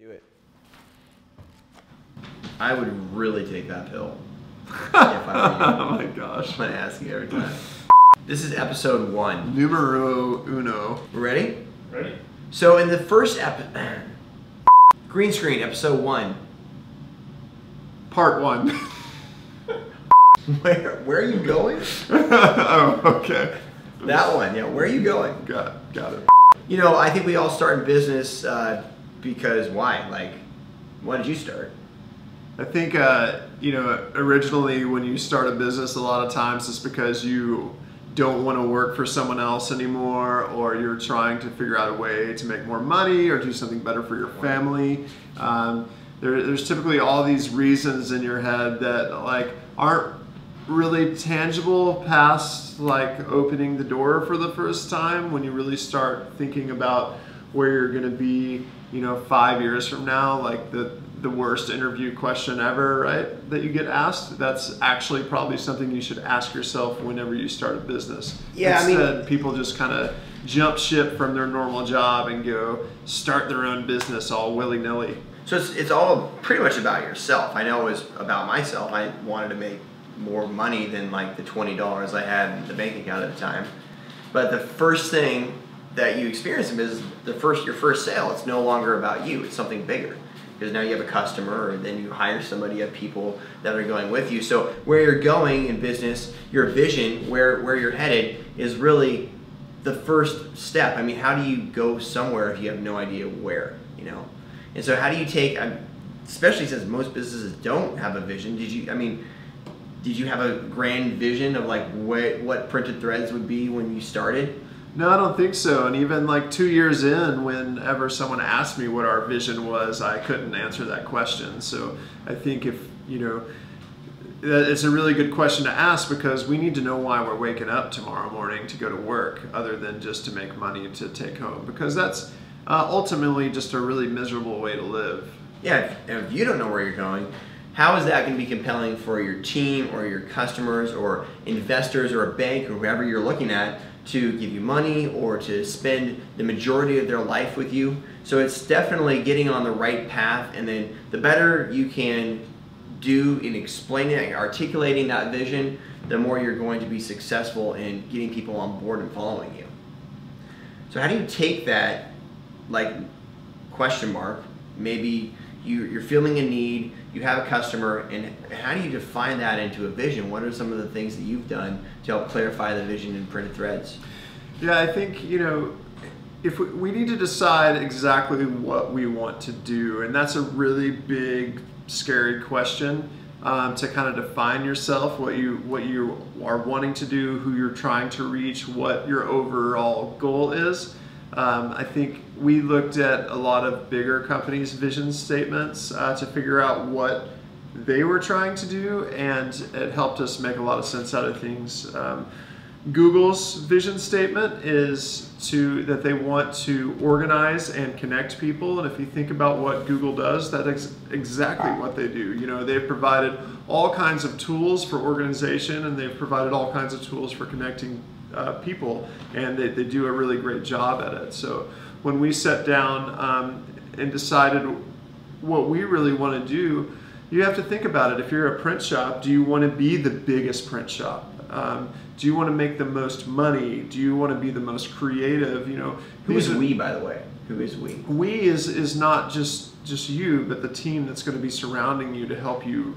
Do it. I would really take that pill if I were you. Oh my gosh. I'm gonna ask you every time. This is episode 1. Numero uno. Ready? Ready? So in the first green screen, episode 1. Part 1. Where are you going? Oh, okay. That one, yeah. Where are you going? Got it. You know, I think we all start in business because why? Like, why did you start? I think, you know, originally when you start a business, a lot of times it's because you don't want to work for someone else anymore, or you're trying to figure out a way to make more money or do something better for your family. There's typically all these reasons in your head that like aren't really tangible past like opening the door for the first time, when you really start thinking about where you're going to be, you know, 5 years from now. Like the worst interview question ever, right, that you get asked, that's actually probably something you should ask yourself whenever you start a business. Yeah, Instead, I mean, people just kind of jump ship from their normal job and go start their own business all willy-nilly. So it's all pretty much about yourself. I know it was about myself. I wanted to make more money than like the $20 I had in the bank account at the time. But the first thing that you experience is your first sale. It's no longer about you. It's something bigger, because now you have a customer, or then you hire somebody, you have people that are going with you. So where you're going in business, your vision, where you're headed, is really the first step. I mean, how do you go somewhere if you have no idea where, you know? And so how do you take, especially since most businesses don't have a vision, did you have a grand vision of like what Printed Threads would be when you started? No, I don't think so. And even like 2 years in, whenever someone asked me what our vision was, I couldn't answer that question. So I think if, you know, it's a really good question to ask, because we need to know why we're waking up tomorrow morning to go to work, other than just to make money to take home, because that's ultimately just a really miserable way to live. Yeah, if you don't know where you're going, how is that going to be compelling for your team or your customers or investors or a bank or whoever you're looking at to give you money or to spend the majority of their life with you? So it's definitely getting on the right path, and then the better you can do in explaining and articulating that vision, the more you're going to be successful in getting people on board and following you. So how do you take that like question mark, maybe you're feeling a need, you have a customer, and how do you define that into a vision? What are some of the things that you've done to help clarify the vision in Printed Threads? Yeah, I think, you know, if we need to decide exactly what we want to do, and that's a really big, scary question, to kind of define yourself, what you are wanting to do, who you're trying to reach, what your overall goal is. I think we looked at a lot of bigger companies' vision statements to figure out what they were trying to do, and it helped us make a lot of sense out of things. Google's vision statement is that they want to organize and connect people, and if you think about what Google does, that's exactly what they do. You know, they've provided all kinds of tools for organization, and they've provided all kinds of tools for connecting people, and they do a really great job at it. So when we sat down and decided what we really want to do, you have to think about it. If you're a print shop, do you want to be the biggest print shop? Do you want to make the most money? Do you want to be the most creative? You know, Who is we, by the way? Who is we? We is not just you, but the team that's going to be surrounding you to help you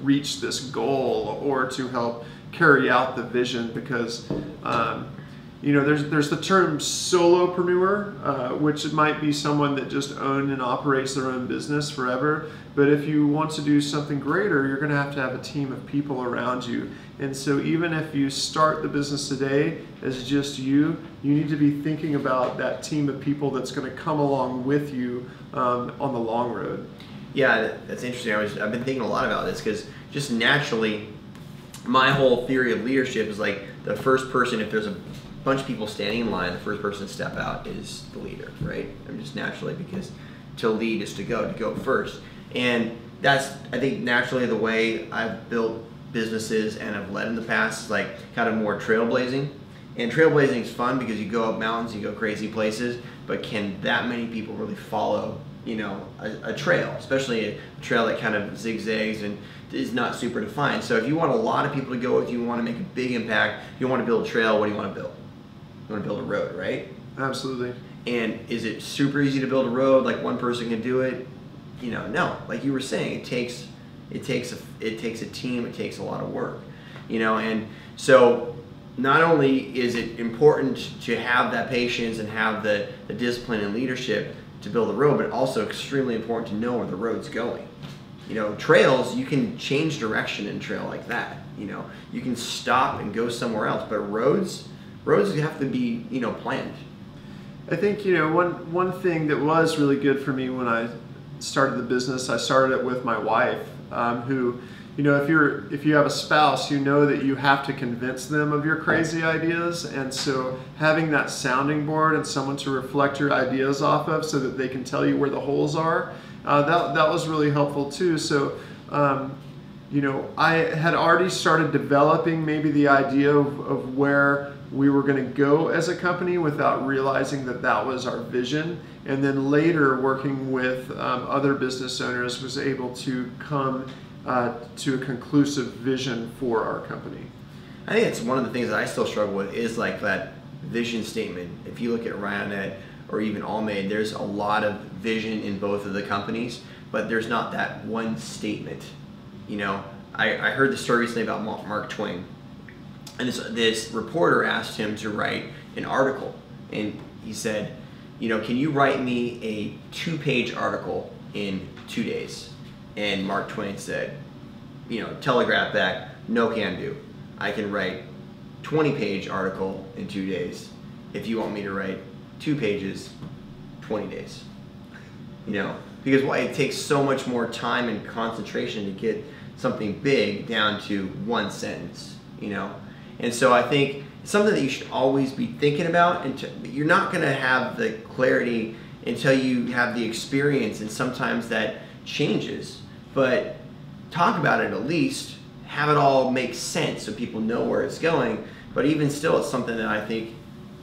reach this goal, or to help carry out the vision. Because you know, there's the term solopreneur, which might be someone that just owns and operates their own business forever. But if you want to do something greater, you're going to have a team of people around you. And so even if you start the business today as just you need to be thinking about that team of people that's going to come along with you on the long road. Yeah, that's interesting. I've been thinking a lot about this, because just naturally, my whole theory of leadership is like the first person, if there's a bunch of people standing in line, the first person to step out is the leader, right? I'm just naturally, because to lead is to go first. And that's, I think, naturally the way I've built businesses and I've led in the past, is like kind of more trailblazing. And trailblazing is fun because you go up mountains, you go crazy places, but can that many people really follow a trail, especially a trail that kind of zigzags and is not super defined. So if you want a lot of people to go with you, want to make a big impact, you want to build a trail, what do you want to build? You want to build a road, right? Absolutely. And is it super easy to build a road? Like one person can do it? No. Like you were saying, it takes a team. It takes a lot of work. And so not only is it important to have that patience and have the discipline and leadership to build a road, but also extremely important to know where the road's going. Trails, you can change direction in trail like that. You can stop and go somewhere else, but roads have to be planned. I think one thing that was really good for me when I started the business, I started it with my wife, who, if you have a spouse, that you have to convince them of your crazy ideas, and so having that sounding board and someone to reflect your ideas off of, so that they can tell you where the holes are, that was really helpful too. So I had already started developing maybe the idea of where we were going to go as a company without realizing that was our vision. And then later, working with other business owners, was able to come to a conclusive vision for our company. I think it's one of the things that I still struggle with is like that vision statement. If you look at Ryonet or even Allmade, there's a lot of vision in both of the companies, but there's not that one statement. I heard the story recently about Mark Twain, and this reporter asked him to write an article, and he said, can you write me a 2-page article in 2 days? And Mark Twain said, telegraph back, no can do. I can write 20-page article in 2 days. If you want me to write 2 pages, 20 days. Because it takes so much more time and concentration to get something big down to one sentence, And so I think it's something that you should always be thinking about, and you're not going to have the clarity until you have the experience, and sometimes that changes. But talk about it at least, have it all make sense so people know where it's going. But even still, it's something that I think,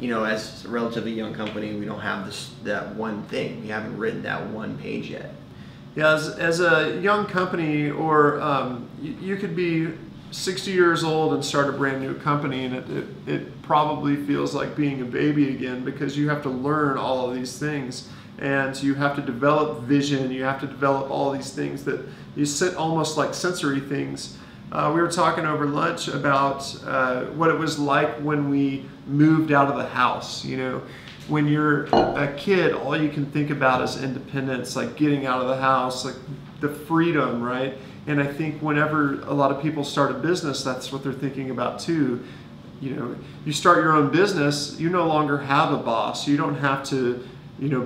as a relatively young company, we don't have that one thing. We haven't written that one page yet. Yeah, as a young company, or you could be 60 years old and start a brand new company, and it probably feels like being a baby again, because you have to learn all of these things, and you have to develop vision, you have to develop all these things that you sit almost like sensory things. We were talking over lunch about what it was like when we moved out of the house. When you're a kid, all you can think about is independence, like getting out of the house, like the freedom, right? And I think whenever a lot of people start a business, that's what they're thinking about too. You start your own business, you no longer have a boss. You don't have to,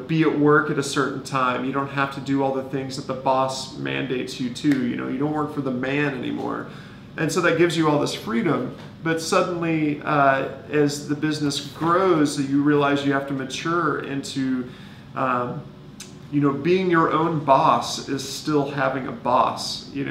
be at work at a certain time. You don't have to do all the things that the boss mandates you to. You don't work for the man anymore. And so that gives you all this freedom. But suddenly, as the business grows, you realize you have to mature into, being your own boss is still having a boss. You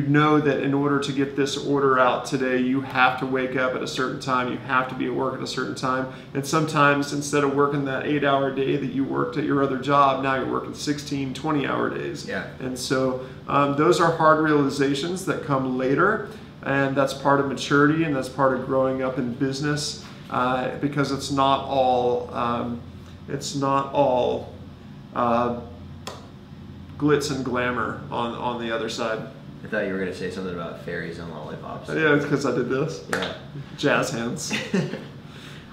know that in order to get this order out today, you have to wake up at a certain time, you have to be at work at a certain time, and sometimes instead of working that 8-hour day that you worked at your other job, now you're working 16, 20-hour days. Yeah. And so those are hard realizations that come later, and that's part of maturity, and that's part of growing up in business, because it's not all glitz and glamour on the other side. I thought you were going to say something about fairies and lollipops. Yeah, it's because I did this. Yeah. Jazz hands.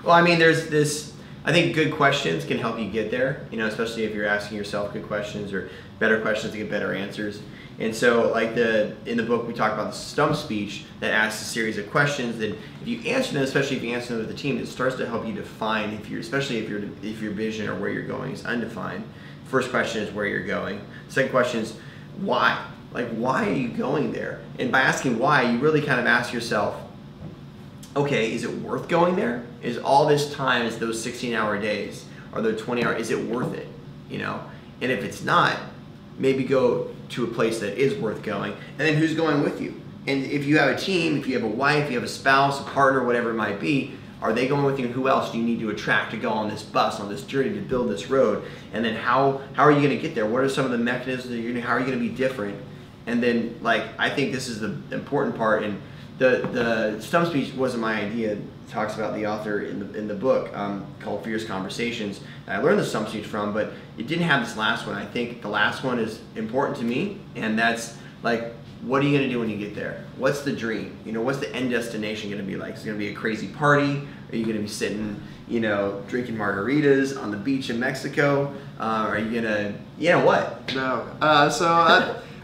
Well, I mean, there's this, I think good questions can help you get there, especially if you're asking yourself good questions or better questions to get better answers. And so, like in the book, we talk about the stump speech that asks a series of questions that if you answer them, especially if you answer them with the team, it starts to help you define especially if your vision or where you're going is undefined. First question is where you're going. Second question is why. Like, why are you going there? And by asking why, you really kind of ask yourself, okay, is it worth going there? Is all this time, is those 16-hour days, or the 20-hour, is it worth it? And if it's not, maybe go to a place that is worth going. And then who's going with you? And if you have a team, if you have a wife, you have a spouse, a partner, whatever it might be, Are they going with you? And who else do you need to attract to go on this bus, on this journey to build this road? And then how are you going to get there? What are some of the mechanisms that how are you going to be different? And then, like, I think this is the important part. And the stump speech wasn't my idea. It talks about the author in the book called Fierce Conversations. I learned the stump speech from, but it didn't have this last one. I think the last one is important to me, and that's like, what are you going to do when you get there? What's the dream? What's the end destination going to be like? Is it going to be a crazy party? Are you going to be sitting, drinking margaritas on the beach in Mexico? Are you going to, what? No.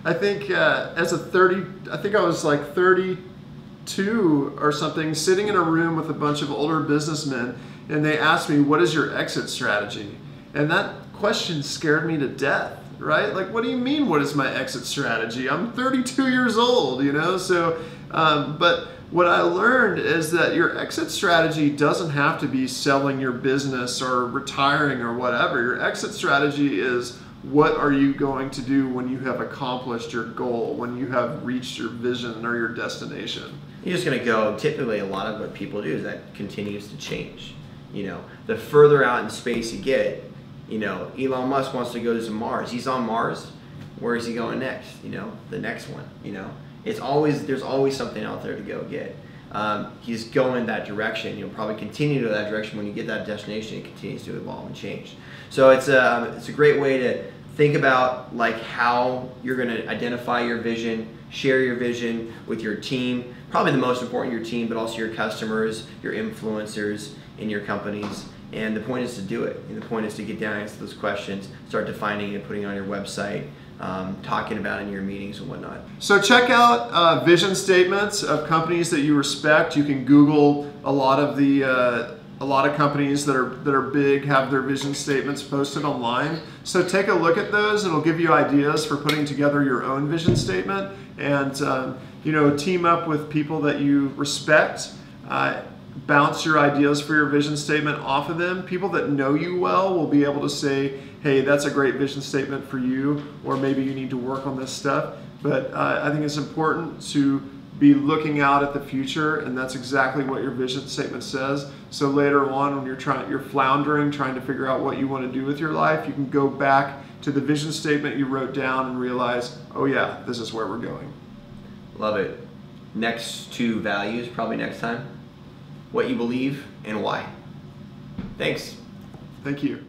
I think as a 30, I think I was like 32 or something, sitting in a room with a bunch of older businessmen, and they asked me, what is your exit strategy? And that question scared me to death, right? Like, what do you mean, what is my exit strategy? I'm 32 years old, So, but what I learned is that your exit strategy doesn't have to be selling your business or retiring or whatever. Your exit strategy is, what are you going to do when you have accomplished your goal, when you have reached your vision or your destination? You're just going to go, typically a lot of what people do is that continues to change. The further out in space you get, Elon Musk wants to go to Mars. He's on Mars. Where is he going next? The next one, there's always something out there to go get. He's going that direction. You'll probably continue to go that direction. When you get that destination, it continues to evolve and change. So it's a great way to think about like how you're going to identify your vision, share your vision with your team, probably the most important, your team, but also your customers, your influencers in your companies. And the point is to do it. And the point is to get down and answer those questions, start defining it, putting it on your website, talking about it in your meetings and whatnot. So check out vision statements of companies that you respect. You can Google a lot of companies that are big have their vision statements posted online. So take a look at those. It'll give you ideas for putting together your own vision statement, and team up with people that you respect. Bounce your ideas for your vision statement off of them. People that know you well will be able to say, hey, that's a great vision statement for you, or maybe you need to work on this stuff. But I think it's important to be looking out at the future, and that's exactly what your vision statement says. So later on, when you're floundering, trying to figure out what you want to do with your life, you can go back to the vision statement you wrote down and realize, oh yeah, this is where we're going. Love it. Next two values, probably next time. What you believe and why. Thanks. Thank you.